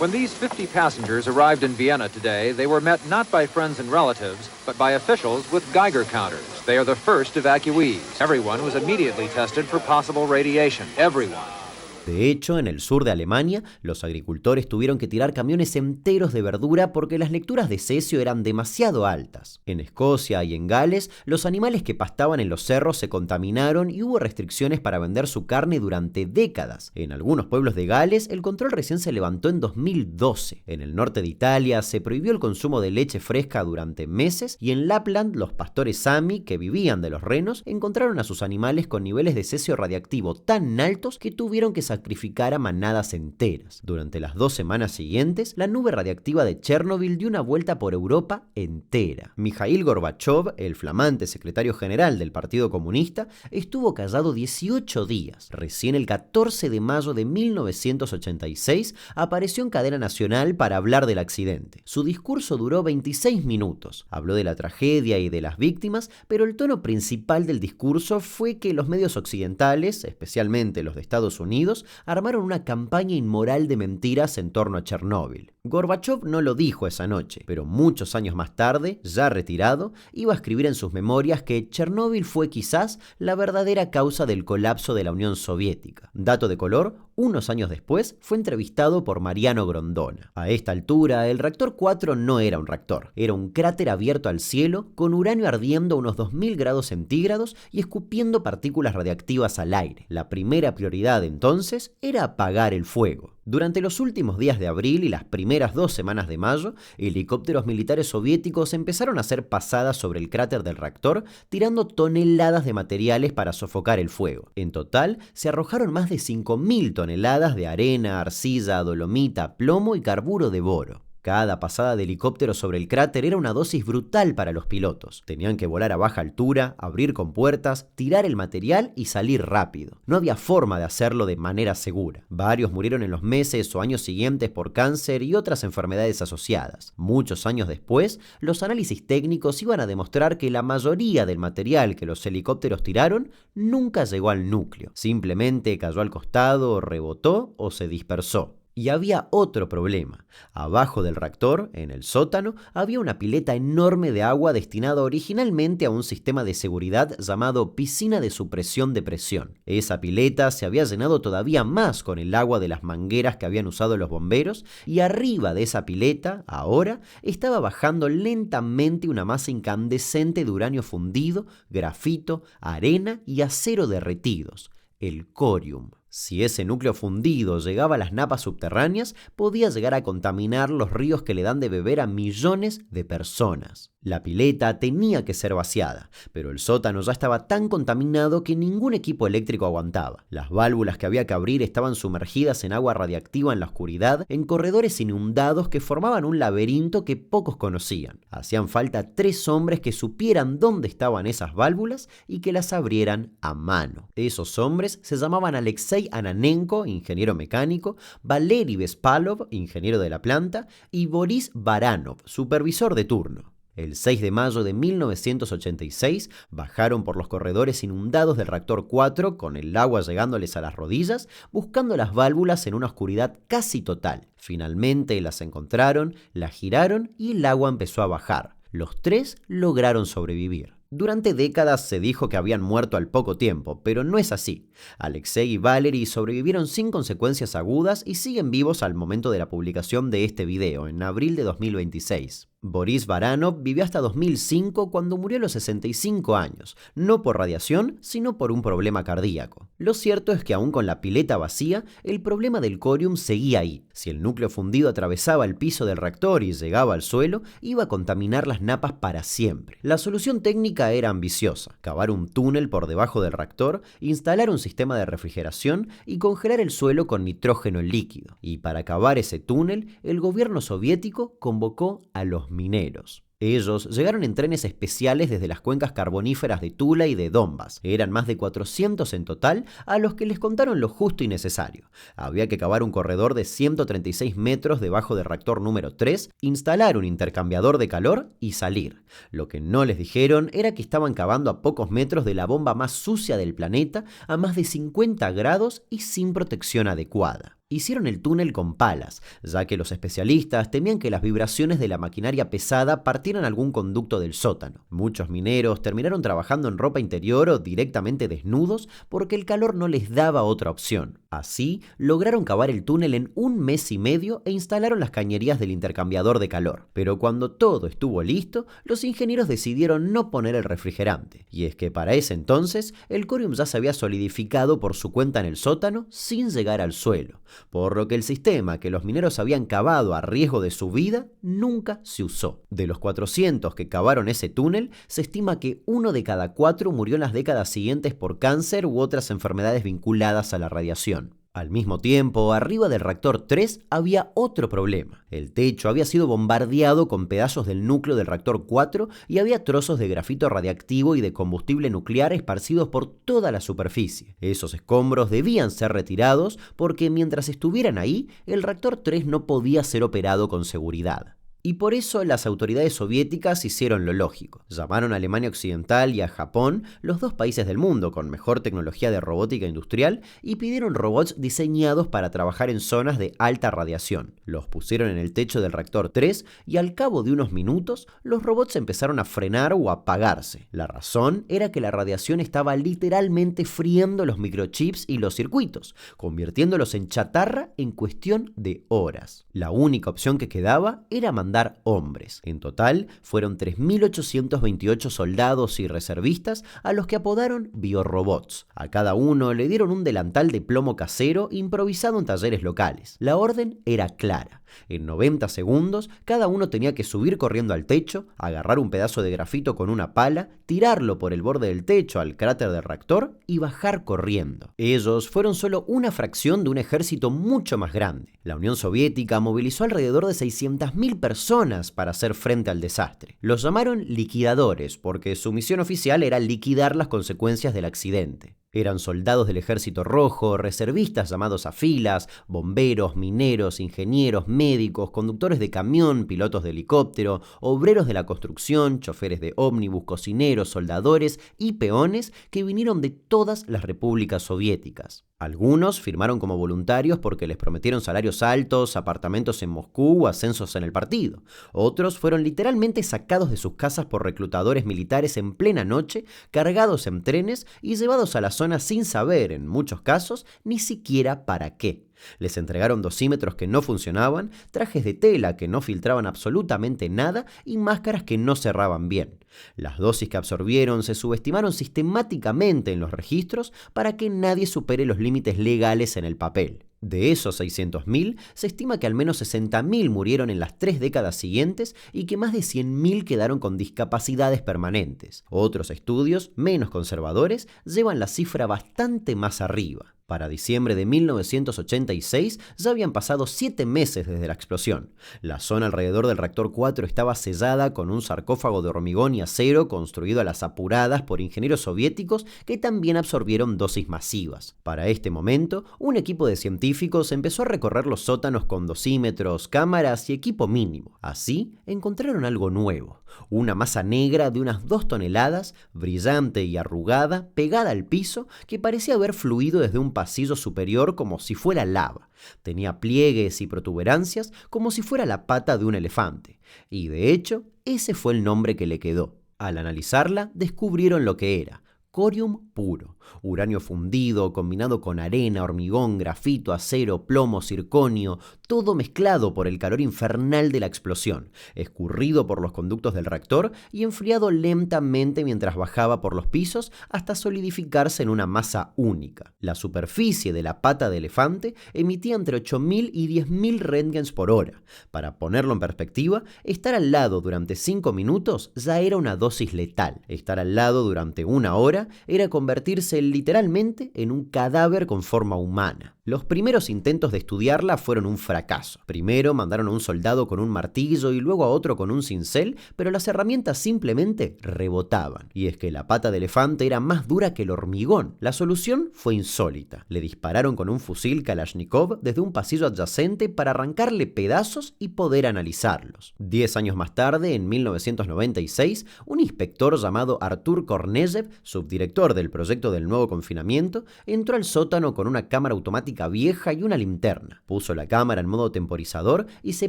When these 50 passengers arrived in Vienna today, they were met not by friends and relatives, but by officials with Geiger counters. They are the first evacuees. Everyone was immediately tested for possible radiation. Everyone. De hecho, en el sur de Alemania, los agricultores tuvieron que tirar camiones enteros de verdura porque las lecturas de cesio eran demasiado altas. En Escocia y en Gales, los animales que pastaban en los cerros se contaminaron y hubo restricciones para vender su carne durante décadas. En algunos pueblos de Gales, el control recién se levantó en 2012. En el norte de Italia, se prohibió el consumo de leche fresca durante meses y en Lapland, los pastores Sami, que vivían de los renos, encontraron a sus animales con niveles de cesio radiactivo tan altos que tuvieron que sacrificar a manadas enteras. Durante las 2 semanas siguientes, la nube radiactiva de Chernobyl dio una vuelta por Europa entera. Mikhail Gorbachev, el flamante secretario general del Partido Comunista, estuvo callado 18 días. Recién el 14 de mayo de 1986 apareció en cadena nacional para hablar del accidente. Su discurso duró 26 minutos. Habló de la tragedia y de las víctimas, pero el tono principal del discurso fue que los medios occidentales, especialmente los de Estados Unidos, armaron una campaña inmoral de mentiras en torno a Chernóbil. Gorbachev no lo dijo esa noche, pero muchos años más tarde, ya retirado, iba a escribir en sus memorias que Chernóbil fue quizás la verdadera causa del colapso de la Unión Soviética. Dato de color, unos años después fue entrevistado por Mariano Grondona. A esta altura, el reactor 4 no era un reactor, era un cráter abierto al cielo con uranio ardiendo a unos 2000 grados centígrados y escupiendo partículas radiactivas al aire. La primera prioridad entonces era apagar el fuego. Durante los últimos días de abril y las primeras 2 semanas de mayo, helicópteros militares soviéticos empezaron a hacer pasadas sobre el cráter del reactor, tirando toneladas de materiales para sofocar el fuego. En total, se arrojaron más de 5000 toneladas de arena, arcilla, dolomita, plomo y carburo de boro. Cada pasada de helicóptero sobre el cráter era una dosis brutal para los pilotos. Tenían que volar a baja altura, abrir compuertas, tirar el material y salir rápido. No había forma de hacerlo de manera segura. Varios murieron en los meses o años siguientes por cáncer y otras enfermedades asociadas. Muchos años después, los análisis técnicos iban a demostrar que la mayoría del material que los helicópteros tiraron nunca llegó al núcleo. Simplemente cayó al costado, rebotó o se dispersó. Y había otro problema. Abajo del reactor, en el sótano, había una pileta enorme de agua destinada originalmente a un sistema de seguridad llamado piscina de supresión de presión. Esa pileta se había llenado todavía más con el agua de las mangueras que habían usado los bomberos y arriba de esa pileta, ahora, estaba bajando lentamente una masa incandescente de uranio fundido, grafito, arena y acero derretidos, el corium. Si ese núcleo fundido llegaba a las napas subterráneas, podía llegar a contaminar los ríos que le dan de beber a millones de personas. La pileta tenía que ser vaciada, pero el sótano ya estaba tan contaminado que ningún equipo eléctrico aguantaba. Las válvulas que había que abrir estaban sumergidas en agua radiactiva en la oscuridad, en corredores inundados que formaban un laberinto que pocos conocían. Hacían falta 3 hombres que supieran dónde estaban esas válvulas y que las abrieran a mano. Esos hombres se llamaban Alexei Ananenko, ingeniero mecánico, Valery Bespalov, ingeniero de la planta, y Boris Baranov, supervisor de turno. El 6 de mayo de 1986 bajaron por los corredores inundados del reactor 4 con el agua llegándoles a las rodillas, buscando las válvulas en una oscuridad casi total. Finalmente las encontraron, las giraron y el agua empezó a bajar. Los 3 lograron sobrevivir. Durante décadas se dijo que habían muerto al poco tiempo, pero no es así. Alexei y Valery sobrevivieron sin consecuencias agudas y siguen vivos al momento de la publicación de este video, en abril de 2026. Boris Baranov vivió hasta 2005 cuando murió a los 65 años, no por radiación, sino por un problema cardíaco. Lo cierto es que aún con la pileta vacía, el problema del corium seguía ahí. Si el núcleo fundido atravesaba el piso del reactor y llegaba al suelo, iba a contaminar las napas para siempre. La solución técnica era ambiciosa: cavar un túnel por debajo del reactor, instalar un sistema de refrigeración y congelar el suelo con nitrógeno líquido. Y para cavar ese túnel, el gobierno soviético convocó a los mineros. Ellos llegaron en trenes especiales desde las cuencas carboníferas de Tula y de Donbas. Eran más de 400 en total, a los que les contaron lo justo y necesario. Había que cavar un corredor de 136 metros debajo del reactor número 3, instalar un intercambiador de calor y salir. Lo que no les dijeron era que estaban cavando a pocos metros de la bomba más sucia del planeta, a más de 50 grados y sin protección adecuada. Hicieron el túnel con palas, ya que los especialistas temían que las vibraciones de la maquinaria pesada partieran algún conducto del sótano. Muchos mineros terminaron trabajando en ropa interior o directamente desnudos porque el calor no les daba otra opción. Así, lograron cavar el túnel en 1 mes y medio e instalaron las cañerías del intercambiador de calor. Pero cuando todo estuvo listo, los ingenieros decidieron no poner el refrigerante. Y es que para ese entonces, el corium ya se había solidificado por su cuenta en el sótano sin llegar al suelo, por lo que el sistema que los mineros habían cavado a riesgo de su vida nunca se usó. De los 400 que cavaron ese túnel, se estima que 1 de cada 4 murió en las décadas siguientes por cáncer u otras enfermedades vinculadas a la radiación. Al mismo tiempo, arriba del reactor 3 había otro problema. El techo había sido bombardeado con pedazos del núcleo del reactor 4 y había trozos de grafito radiactivo y de combustible nuclear esparcidos por toda la superficie. Esos escombros debían ser retirados porque mientras estuvieran ahí, el reactor 3 no podía ser operado con seguridad. Y por eso las autoridades soviéticas hicieron lo lógico. Llamaron a Alemania Occidental y a Japón, los dos países del mundo con mejor tecnología de robótica industrial, y pidieron robots diseñados para trabajar en zonas de alta radiación. Los pusieron en el techo del reactor 3 y al cabo de unos minutos, los robots empezaron a frenar o a apagarse. La razón era que la radiación estaba literalmente friendo los microchips y los circuitos, convirtiéndolos en chatarra en cuestión de horas. La única opción que quedaba era mandar hombres. En total, fueron 3.828 soldados y reservistas a los que apodaron biorobots. A cada uno le dieron un delantal de plomo casero improvisado en talleres locales. La orden era clara. En 90 segundos, cada uno tenía que subir corriendo al techo, agarrar un pedazo de grafito con una pala, tirarlo por el borde del techo al cráter del reactor y bajar corriendo. Ellos fueron solo una fracción de un ejército mucho más grande. La Unión Soviética movilizó alrededor de 600.000 personas para hacer frente al desastre. Los llamaron liquidadores porque su misión oficial era liquidar las consecuencias del accidente. Eran soldados del Ejército Rojo, reservistas llamados a filas, bomberos, mineros, ingenieros, médicos, conductores de camión, pilotos de helicóptero, obreros de la construcción, choferes de ómnibus, cocineros, soldadores y peones que vinieron de todas las repúblicas soviéticas. Algunos firmaron como voluntarios porque les prometieron salarios altos, apartamentos en Moscú o ascensos en el partido. Otros fueron literalmente sacados de sus casas por reclutadores militares en plena noche, cargados en trenes y llevados a la zona sin saber, en muchos casos, ni siquiera para qué. Les entregaron dosímetros que no funcionaban, trajes de tela que no filtraban absolutamente nada y máscaras que no cerraban bien. Las dosis que absorbieron se subestimaron sistemáticamente en los registros para que nadie supere los límites legales en el papel. De esos 600.000, se estima que al menos 60.000 murieron en las 3 décadas siguientes y que más de 100.000 quedaron con discapacidades permanentes. Otros estudios, menos conservadores, llevan la cifra bastante más arriba. Para diciembre de 1986 ya habían pasado 7 meses desde la explosión. La zona alrededor del reactor 4 estaba sellada con un sarcófago de hormigón y acero construido a las apuradas por ingenieros soviéticos que también absorbieron dosis masivas. Para este momento, un equipo de científicos empezó a recorrer los sótanos con dosímetros, cámaras y equipo mínimo. Así, encontraron algo nuevo. Una masa negra de unas 2 toneladas, brillante y arrugada, pegada al piso, que parecía haber fluido desde un pasillo superior como si fuera lava. Tenía pliegues y protuberancias como si fuera la pata de un elefante. Y de hecho, ese fue el nombre que le quedó: Al analizarla, descubrieron lo que era: corium puro, uranio fundido, combinado con arena, hormigón, grafito, acero, plomo, circonio, todo mezclado por el calor infernal de la explosión, escurrido por los conductos del reactor y enfriado lentamente mientras bajaba por los pisos hasta solidificarse en una masa única. La superficie de la pata de elefante emitía entre 8.000 y 10.000 röntgens por hora. Para ponerlo en perspectiva, estar al lado durante 5 minutos ya era una dosis letal. Estar al lado durante 1 hora era convertirse literalmente en un cadáver con forma humana. Los primeros intentos de estudiarla fueron un fracaso. Primero mandaron a un soldado con un martillo y luego a otro con un cincel, pero las herramientas simplemente rebotaban. Y es que la pata de elefante era más dura que el hormigón. La solución fue insólita. Le dispararon con un fusil Kalashnikov desde un pasillo adyacente para arrancarle pedazos y poder analizarlos. 10 años más tarde, en 1996, un inspector llamado Artur Kornejev, subdirector del proyecto del nuevo confinamiento, entró al sótano con una cámara automática vieja y una linterna. Puso la cámara en modo temporizador y se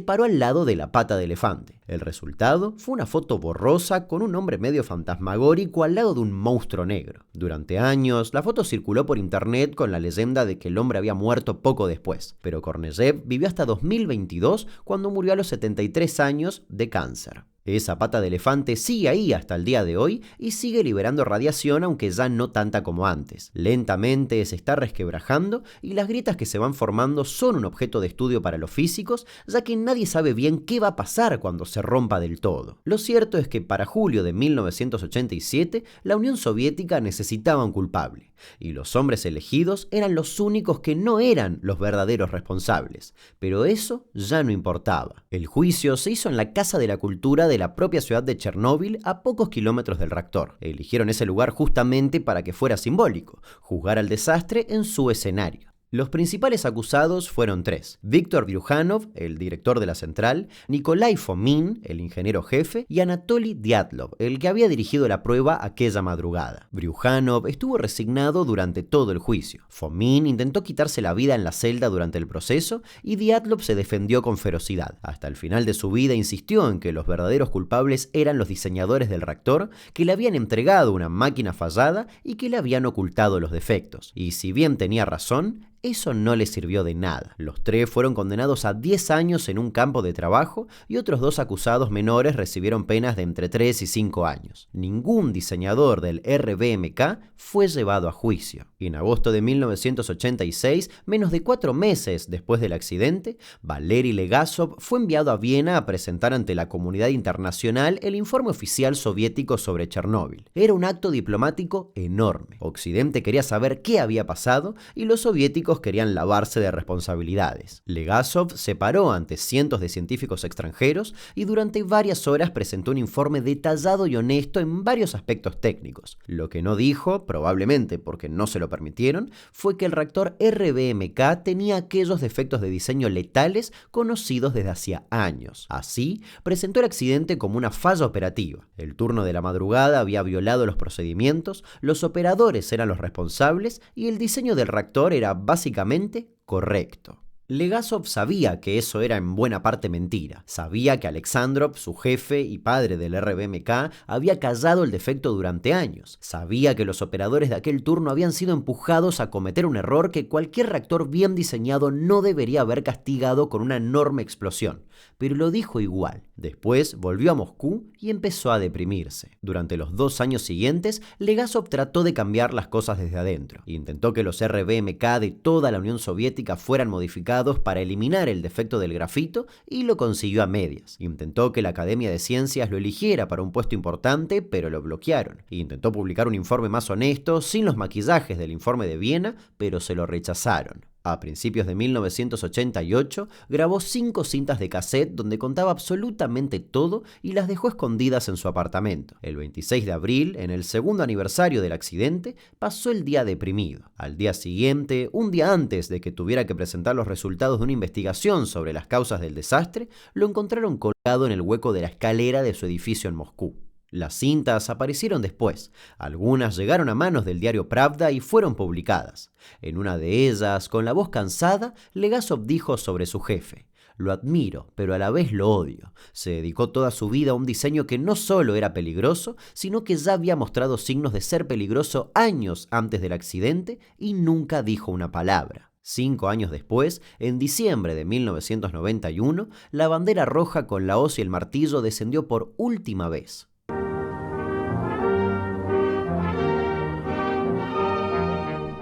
paró al lado de la pata de elefante. El resultado fue una foto borrosa con un hombre medio fantasmagórico al lado de un monstruo negro. Durante años, la foto circuló por internet con la leyenda de que el hombre había muerto poco después, pero Kornejev vivió hasta 2022, cuando murió a los 73 años de cáncer. Esa pata de elefante sigue ahí hasta el día de hoy y sigue liberando radiación, aunque ya no tanta como antes. Lentamente se está resquebrajando y las grietas que se van formando son un objeto de estudio para los físicos, ya que nadie sabe bien qué va a pasar cuando se rompa del todo. Lo cierto es que para julio de 1987 la Unión Soviética necesitaba un culpable, y los hombres elegidos eran los únicos que no eran los verdaderos responsables. Pero eso ya no importaba. El juicio se hizo en la Casa de la Cultura de la propia ciudad de Chernóbil, a pocos kilómetros del reactor. Eligieron ese lugar justamente para que fuera simbólico, juzgar al desastre en su escenario. Los principales acusados fueron 3: Víctor Bryukhanov, el director de la central, Nikolai Fomin, el ingeniero jefe, y Anatoly Dyatlov, el que había dirigido la prueba aquella madrugada. Bryukhanov estuvo resignado durante todo el juicio. Fomin intentó quitarse la vida en la celda durante el proceso y Dyatlov se defendió con ferocidad. Hasta el final de su vida insistió en que los verdaderos culpables eran los diseñadores del reactor, que le habían entregado una máquina fallada y que le habían ocultado los defectos. Y si bien tenía razón, eso no les sirvió de nada. Los 3 fueron condenados a 10 años en un campo de trabajo y otros 2 acusados menores recibieron penas de entre 3 y 5 años. Ningún diseñador del RBMK fue llevado a juicio. Y en agosto de 1986, menos de 4 meses después del accidente, Valery Legasov fue enviado a Viena a presentar ante la comunidad internacional el informe oficial soviético sobre Chernóbil. Era un acto diplomático enorme. Occidente quería saber qué había pasado y los soviéticos querían lavarse de responsabilidades. Legasov se paró ante cientos de científicos extranjeros y durante varias horas presentó un informe detallado y honesto en varios aspectos técnicos. Lo que no dijo, probablemente porque no se lo permitieron, fue que el reactor RBMK tenía aquellos defectos de diseño letales conocidos desde hacía años. Así, presentó el accidente como una falla operativa. El turno de la madrugada había violado los procedimientos, los operadores eran los responsables y el diseño del reactor era básicamente correcto. Legasov sabía que eso era en buena parte mentira. Sabía que Alexandrov, su jefe y padre del RBMK, había callado el defecto durante años. Sabía que los operadores de aquel turno habían sido empujados a cometer un error que cualquier reactor bien diseñado no debería haber castigado con una enorme explosión. Pero lo dijo igual. Después volvió a Moscú y empezó a deprimirse. Durante los 2 años siguientes, Legasov trató de cambiar las cosas desde adentro. Intentó que los RBMK de toda la Unión Soviética fueran modificados para eliminar el defecto del grafito y lo consiguió a medias. Intentó que la Academia de Ciencias lo eligiera para un puesto importante, pero lo bloquearon. Intentó publicar un informe más honesto, sin los maquillajes del informe de Viena, pero se lo rechazaron. A principios de 1988 grabó 5 cintas de cassette donde contaba absolutamente todo y las dejó escondidas en su apartamento. El 26 de abril, en el segundo aniversario del accidente, pasó el día deprimido. Al día siguiente, un día antes de que tuviera que presentar los resultados de una investigación sobre las causas del desastre, lo encontraron colgado en el hueco de la escalera de su edificio en Moscú. Las cintas aparecieron después. Algunas llegaron a manos del diario Pravda y fueron publicadas. En una de ellas, con la voz cansada, Legasov dijo sobre su jefe: Lo admiro, pero a la vez lo odio. Se dedicó toda su vida a un diseño que no solo era peligroso, sino que ya había mostrado signos de ser peligroso años antes del accidente y nunca dijo una palabra. 5 años después, en diciembre de 1991, la bandera roja con la hoz y el martillo descendió por última vez.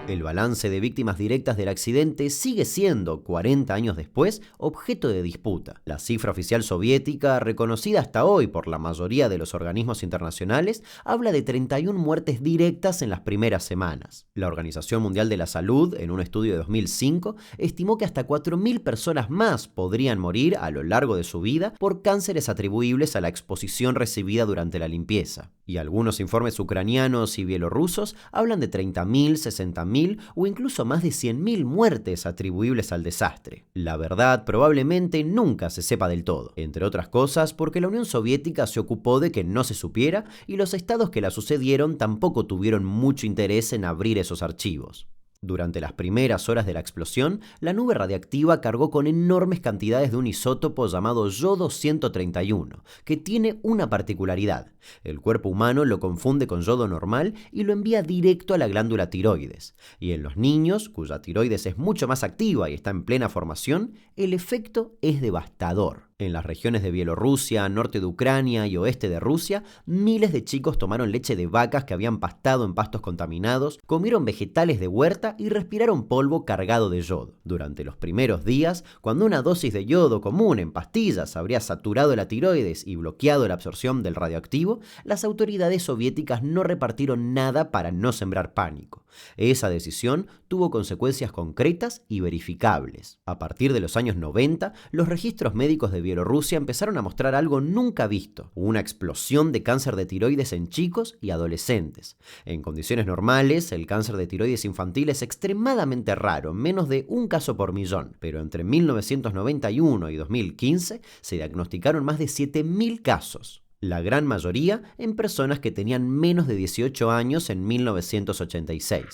El balance de víctimas directas del accidente sigue siendo, 40 años después, objeto de disputa. La cifra oficial soviética, reconocida hasta hoy por la mayoría de los organismos internacionales, habla de 31 muertes directas en las primeras semanas. La Organización Mundial de la Salud, en un estudio de 2005, estimó que hasta 4.000 personas más podrían morir a lo largo de su vida por cánceres atribuibles a la exposición recibida durante la limpieza. Y algunos informes ucranianos y bielorrusos hablan de 30.000, 60.000 o incluso más de 100.000 muertes atribuibles al desastre. La verdad probablemente nunca se sepa del todo, entre otras cosas porque la Unión Soviética se ocupó de que no se supiera y los estados que la sucedieron tampoco tuvieron mucho interés en abrir esos archivos. Durante las primeras horas de la explosión, la nube radiactiva cargó con enormes cantidades de un isótopo llamado yodo-131, que tiene una particularidad. El cuerpo humano lo confunde con yodo normal y lo envía directo a la glándula tiroides. Y en los niños, cuya tiroides es mucho más activa y está en plena formación, el efecto es devastador. En las regiones de Bielorrusia, norte de Ucrania y oeste de Rusia, miles de chicos tomaron leche de vacas que habían pastado en pastos contaminados, comieron vegetales de huerta y respiraron polvo cargado de yodo. Durante los primeros días, cuando una dosis de yodo común en pastillas habría saturado la tiroides y bloqueado la absorción del radioactivo, las autoridades soviéticas no repartieron nada para no sembrar pánico. Esa decisión tuvo consecuencias concretas y verificables. A partir de los años 90, los registros médicos de Bielorrusia empezaron a mostrar algo nunca visto: una explosión de cáncer de tiroides en chicos y adolescentes. En condiciones normales, el cáncer de tiroides infantil es extremadamente raro, menos de un caso por millón, pero entre 1991 y 2015 se diagnosticaron más de 7.000 casos. La gran mayoría en personas que tenían menos de 18 años en 1986.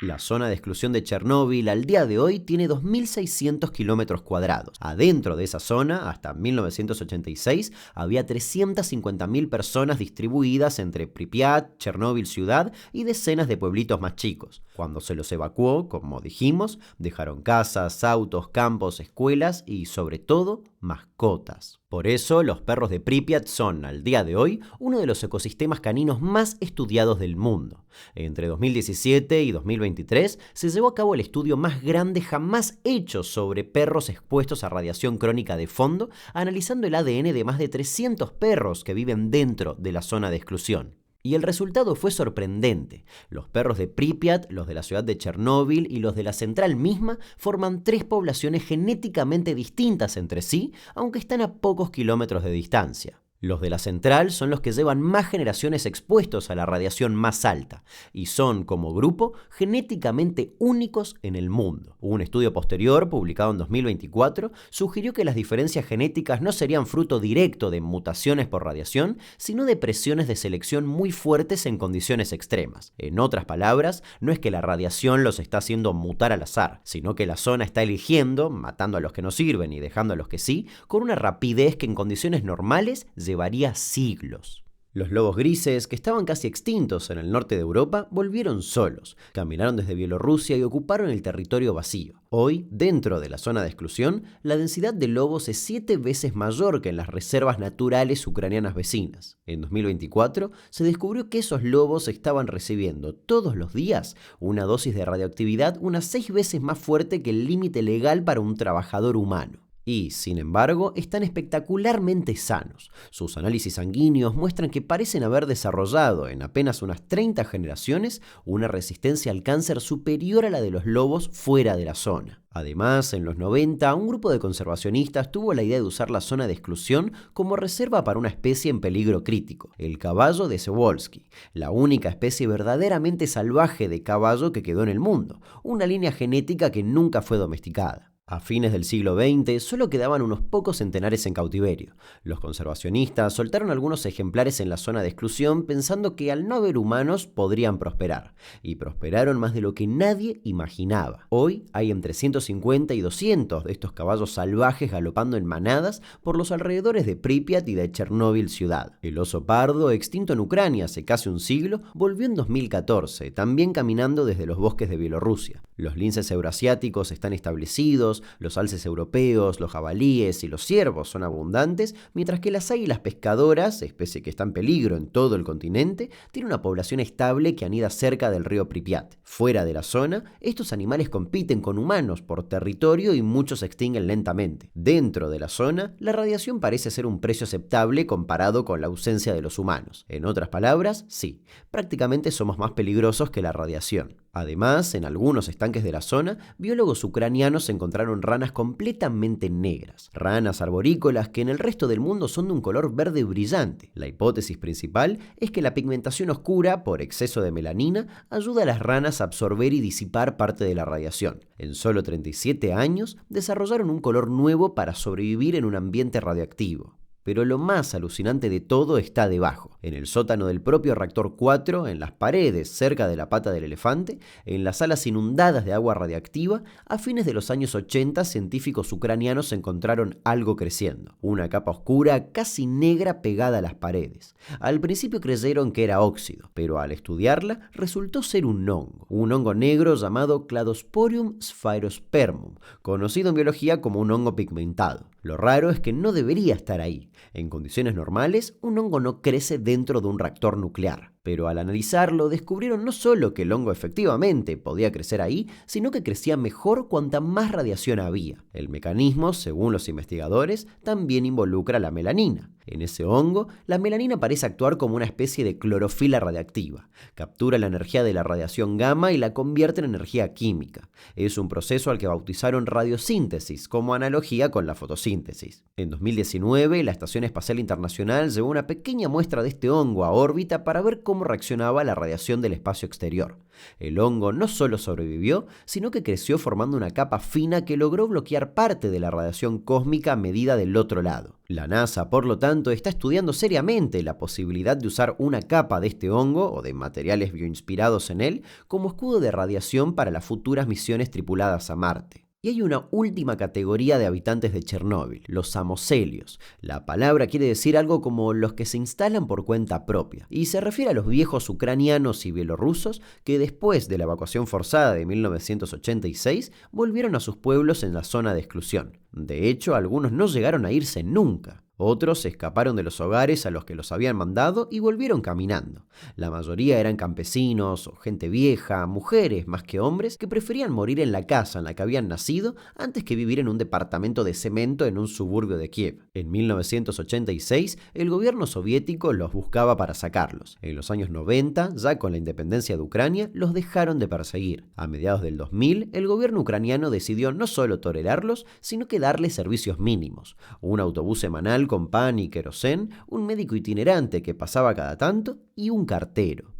La zona de exclusión de Chernóbil al día de hoy tiene 2.600 kilómetros cuadrados. Adentro de esa zona, hasta 1986, había 350.000 personas distribuidas entre Pripyat, Chernóbil ciudad y decenas de pueblitos más chicos. Cuando se los evacuó, como dijimos, dejaron casas, autos, campos, escuelas y, sobre todo, mascotas. Por eso, los perros de Pripyat son, al día de hoy, uno de los ecosistemas caninos más estudiados del mundo. Entre 2017 y 2023 se llevó a cabo el estudio más grande jamás hecho sobre perros expuestos a radiación crónica de fondo, analizando el ADN de más de 300 perros que viven dentro de la zona de exclusión. Y el resultado fue sorprendente. Los perros de Pripyat, los de la ciudad de Chernóbil y los de la central misma forman 3 poblaciones genéticamente distintas entre sí, aunque están a pocos kilómetros de distancia. Los de la central son los que llevan más generaciones expuestos a la radiación más alta y son, como grupo, genéticamente únicos en el mundo. Un estudio posterior, publicado en 2024, sugirió que las diferencias genéticas no serían fruto directo de mutaciones por radiación, sino de presiones de selección muy fuertes en condiciones extremas. En otras palabras, no es que la radiación los está haciendo mutar al azar, sino que la zona está eligiendo, matando a los que no sirven y dejando a los que sí, con una rapidez que en condiciones normales llevaría siglos. Los lobos grises, que estaban casi extintos en el norte de Europa, volvieron solos, caminaron desde Bielorrusia y ocuparon el territorio vacío. Hoy, dentro de la zona de exclusión, la densidad de lobos es 7 veces mayor que en las reservas naturales ucranianas vecinas. En 2024, se descubrió que esos lobos estaban recibiendo todos los días una dosis de radioactividad unas 6 veces más fuerte que el límite legal para un trabajador humano. Y, sin embargo, están espectacularmente sanos. Sus análisis sanguíneos muestran que parecen haber desarrollado en apenas unas 30 generaciones una resistencia al cáncer superior a la de los lobos fuera de la zona. Además, en los 90, un grupo de conservacionistas tuvo la idea de usar la zona de exclusión como reserva para una especie en peligro crítico, el caballo de Przewalski, la única especie verdaderamente salvaje de caballo que quedó en el mundo, una línea genética que nunca fue domesticada. A fines del siglo XX solo quedaban unos pocos centenares en cautiverio. Los conservacionistas soltaron algunos ejemplares en la zona de exclusión pensando que al no haber humanos podrían prosperar. Y prosperaron más de lo que nadie imaginaba. Hoy hay entre 150 y 200 de estos caballos salvajes galopando en manadas por los alrededores de Pripyat y de Chernóbil ciudad. El oso pardo, extinto en Ucrania hace casi un siglo, volvió en 2014, también caminando desde los bosques de Bielorrusia. Los linces eurasiáticos están establecidos, los alces europeos, los jabalíes y los ciervos son abundantes, mientras que las águilas pescadoras, especie que está en peligro en todo el continente, tiene una población estable que anida cerca del río Pripyat. Fuera de la zona, estos animales compiten con humanos por territorio y muchos se extinguen lentamente. Dentro de la zona, la radiación parece ser un precio aceptable comparado con la ausencia de los humanos. En otras palabras, sí, prácticamente somos más peligrosos que la radiación. Además, en algunos estanques de la zona, biólogos ucranianos encontraron ranas completamente negras, ranas arborícolas que en el resto del mundo son de un color verde brillante. La hipótesis principal es que la pigmentación oscura, por exceso de melanina, ayuda a las ranas a absorber y disipar parte de la radiación. En solo 37 años, desarrollaron un color nuevo para sobrevivir en un ambiente radioactivo. Pero lo más alucinante de todo está debajo, en el sótano del propio reactor 4, en las paredes cerca de la pata del elefante, en las salas inundadas de agua radiactiva. A fines de los años 80, científicos ucranianos encontraron algo creciendo, una capa oscura casi negra pegada a las paredes. Al principio creyeron que era óxido, pero al estudiarla resultó ser un hongo negro llamado Cladosporium sphaerospermum, conocido en biología como un hongo pigmentado. Lo raro es que no debería estar ahí. En condiciones normales, un hongo no crece dentro de un reactor nuclear. Pero al analizarlo, descubrieron no solo que el hongo efectivamente podía crecer ahí, sino que crecía mejor cuanta más radiación había. El mecanismo, según los investigadores, también involucra la melanina. En ese hongo, la melanina parece actuar como una especie de clorofila radiactiva. Captura la energía de la radiación gamma y la convierte en energía química. Es un proceso al que bautizaron radiosíntesis, como analogía con la fotosíntesis. En 2019, la Estación Espacial Internacional llevó una pequeña muestra de este hongo a órbita para ver cómo reaccionaba a la radiación del espacio exterior. El hongo no solo sobrevivió, sino que creció formando una capa fina que logró bloquear parte de la radiación cósmica medida del otro lado. La NASA, por lo tanto, está estudiando seriamente la posibilidad de usar una capa de este hongo o de materiales bioinspirados en él como escudo de radiación para las futuras misiones tripuladas a Marte. Y hay una última categoría de habitantes de Chernóbil, los samoselios. La palabra quiere decir algo como los que se instalan por cuenta propia, y se refiere a los viejos ucranianos y bielorrusos que después de la evacuación forzada de 1986 volvieron a sus pueblos en la zona de exclusión. De hecho, algunos no llegaron a irse nunca. Otros escaparon de los hogares a los que los habían mandado y volvieron caminando. La mayoría eran campesinos o gente vieja, mujeres más que hombres, que preferían morir en la casa en la que habían nacido antes que vivir en un departamento de cemento en un suburbio de Kiev. En 1986, el gobierno soviético los buscaba para sacarlos. En los años 90, ya con la independencia de Ucrania, los dejaron de perseguir. A mediados del 2000, el gobierno ucraniano decidió no solo tolerarlos, sino que darles servicios mínimos. Un autobús semanal con pan y querosén, un médico itinerante que pasaba cada tanto y un cartero.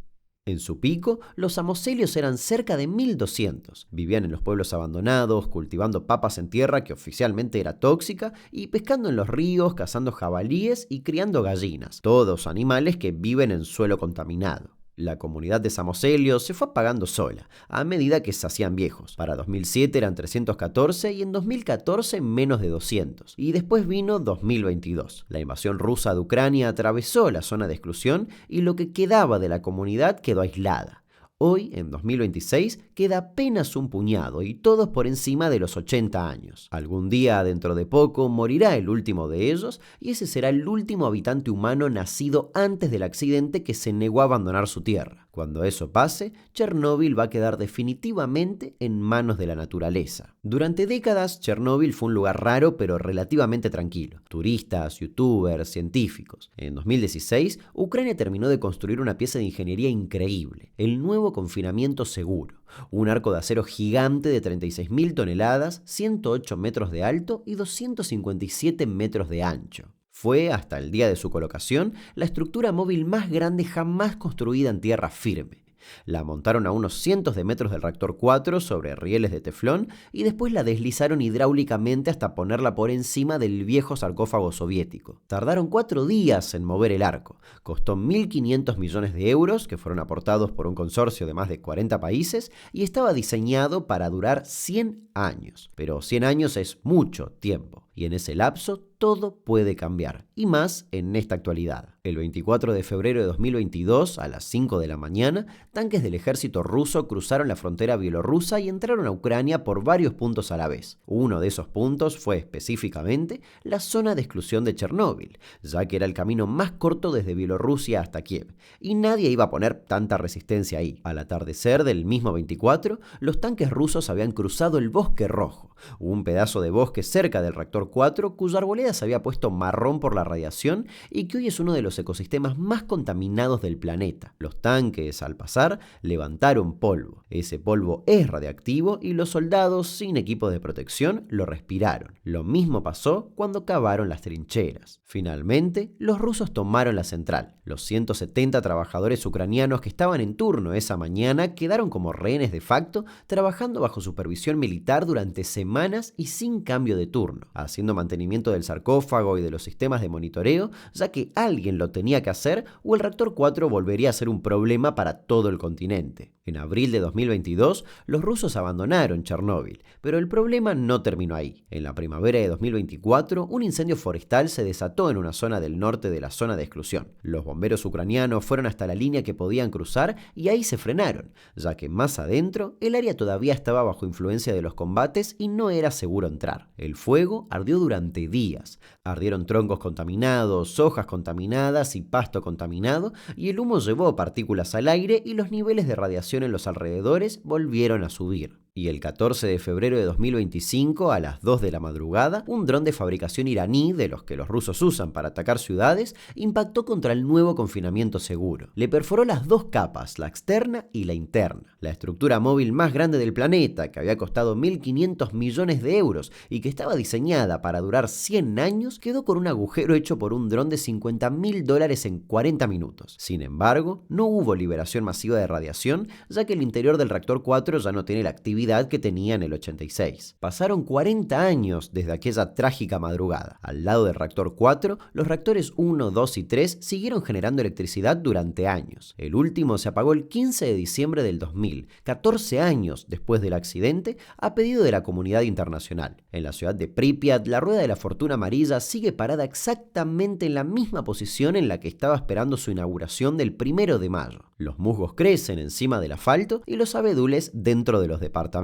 En su pico, los samoselios eran cerca de 1200. Vivían en los pueblos abandonados, cultivando papas en tierra que oficialmente era tóxica y pescando en los ríos, cazando jabalíes y criando gallinas, todos animales que viven en suelo contaminado. La comunidad de samoselios se fue apagando sola, a medida que se hacían viejos. Para 2007 eran 314 y en 2014 menos de 200. Y después vino 2022. La invasión rusa de Ucrania atravesó la zona de exclusión y lo que quedaba de la comunidad quedó aislada. Hoy, en 2026, queda apenas un puñado y todos por encima de los 80 años. Algún día, dentro de poco, morirá el último de ellos y ese será el último habitante humano nacido antes del accidente que se negó a abandonar su tierra. Cuando eso pase, Chernóbil va a quedar definitivamente en manos de la naturaleza. Durante décadas, Chernóbil fue un lugar raro pero relativamente tranquilo. Turistas, youtubers, científicos. En 2016, Ucrania terminó de construir una pieza de ingeniería increíble, el nuevo confinamiento seguro. Un arco de acero gigante de 36.000 toneladas, 108 metros de alto y 257 metros de ancho. Fue, hasta el día de su colocación, la estructura móvil más grande jamás construida en tierra firme. La montaron a unos cientos de metros del reactor 4 sobre rieles de teflón y después la deslizaron hidráulicamente hasta ponerla por encima del viejo sarcófago soviético. Tardaron 4 días en mover el arco. Costó 1.500 millones de euros, que fueron aportados por un consorcio de más de 40 países, y estaba diseñado para durar 100 años. Pero 100 años es mucho tiempo. Y en ese lapso todo puede cambiar, y más en esta actualidad. El 24 de febrero de 2022, a las 5 de la mañana, tanques del ejército ruso cruzaron la frontera bielorrusa y entraron a Ucrania por varios puntos a la vez. Uno de esos puntos fue específicamente la zona de exclusión de Chernóbil, ya que era el camino más corto desde Bielorrusia hasta Kiev, y nadie iba a poner tanta resistencia ahí. Al atardecer del mismo 24, los tanques rusos habían cruzado el Bosque Rojo, un pedazo de bosque cerca del reactor 4 cuya arboleda se había puesto marrón por la radiación y que hoy es uno de los ecosistemas más contaminados del planeta. Los tanques, al pasar, levantaron polvo. Ese polvo es radiactivo y los soldados, sin equipo de protección, lo respiraron. Lo mismo pasó cuando cavaron las trincheras. Finalmente, los rusos tomaron la central. Los 170 trabajadores ucranianos que estaban en turno esa mañana quedaron como rehenes de facto, trabajando bajo supervisión militar durante semanas y sin cambio de turno, haciendo mantenimiento del sarcófago y de los sistemas de monitoreo, ya que alguien lo tenía que hacer o el reactor 4 volvería a ser un problema para todo el continente. En abril de 2022, los rusos abandonaron Chernóbil, pero el problema no terminó ahí. En la primavera de 2024, un incendio forestal se desató en una zona del norte de la zona de exclusión. Los bomberos ucranianos fueron hasta la línea que podían cruzar y ahí se frenaron, ya que más adentro el área todavía estaba bajo influencia de los combates y no era seguro entrar. El fuego ardió durante días. Ardieron troncos contaminados, hojas contaminadas y pasto contaminado, y el humo llevó partículas al aire y los niveles de radiación en los alrededores volvieron a subir. Y el 14 de febrero de 2025, a las 2 de la madrugada, un dron de fabricación iraní, de los que los rusos usan para atacar ciudades, impactó contra el nuevo confinamiento seguro. Le perforó las dos capas, la externa y la interna. La estructura móvil más grande del planeta, que había costado 1.500 millones de euros y que estaba diseñada para durar 100 años, quedó con un agujero hecho por un dron de $50.000 en 40 minutos. Sin embargo, no hubo liberación masiva de radiación, ya que el interior del reactor 4 ya no tiene la actividad que tenía en el 86. Pasaron 40 años desde aquella trágica madrugada. Al lado del reactor 4, los reactores 1, 2 y 3 siguieron generando electricidad durante años. El último se apagó el 15 de diciembre del 2000, 14 años después del accidente, a pedido de la comunidad internacional. En la ciudad de Pripyat, la rueda de la fortuna amarilla sigue parada exactamente en la misma posición en la que estaba esperando su inauguración del 1 de mayo. Los musgos crecen encima del asfalto y los abedules dentro de los departamentos.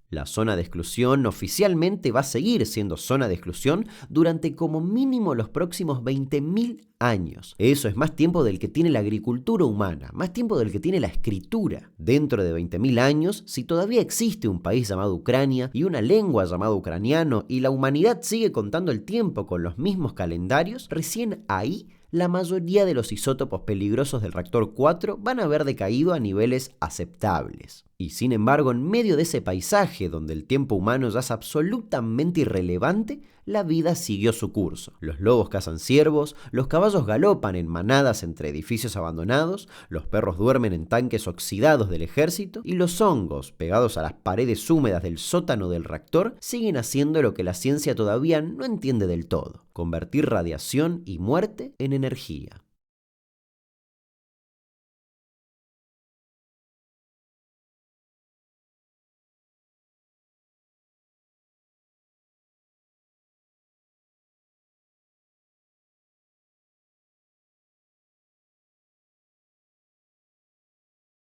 La zona de exclusión oficialmente va a seguir siendo zona de exclusión durante como mínimo los próximos 20.000 años. Eso es más tiempo del que tiene la agricultura humana, más tiempo del que tiene la escritura. Dentro de 20.000 años, si todavía existe un país llamado Ucrania y una lengua llamada ucraniano y la humanidad sigue contando el tiempo con los mismos calendarios, recién ahí la mayoría de los isótopos peligrosos del reactor 4 van a haber decaído a niveles aceptables. Y sin embargo, en medio de ese paisaje donde el tiempo humano ya es absolutamente irrelevante, la vida siguió su curso. Los lobos cazan ciervos, los caballos galopan en manadas entre edificios abandonados, los perros duermen en tanques oxidados del ejército y los hongos, pegados a las paredes húmedas del sótano del reactor, siguen haciendo lo que la ciencia todavía no entiende del todo: convertir radiación y muerte en energía.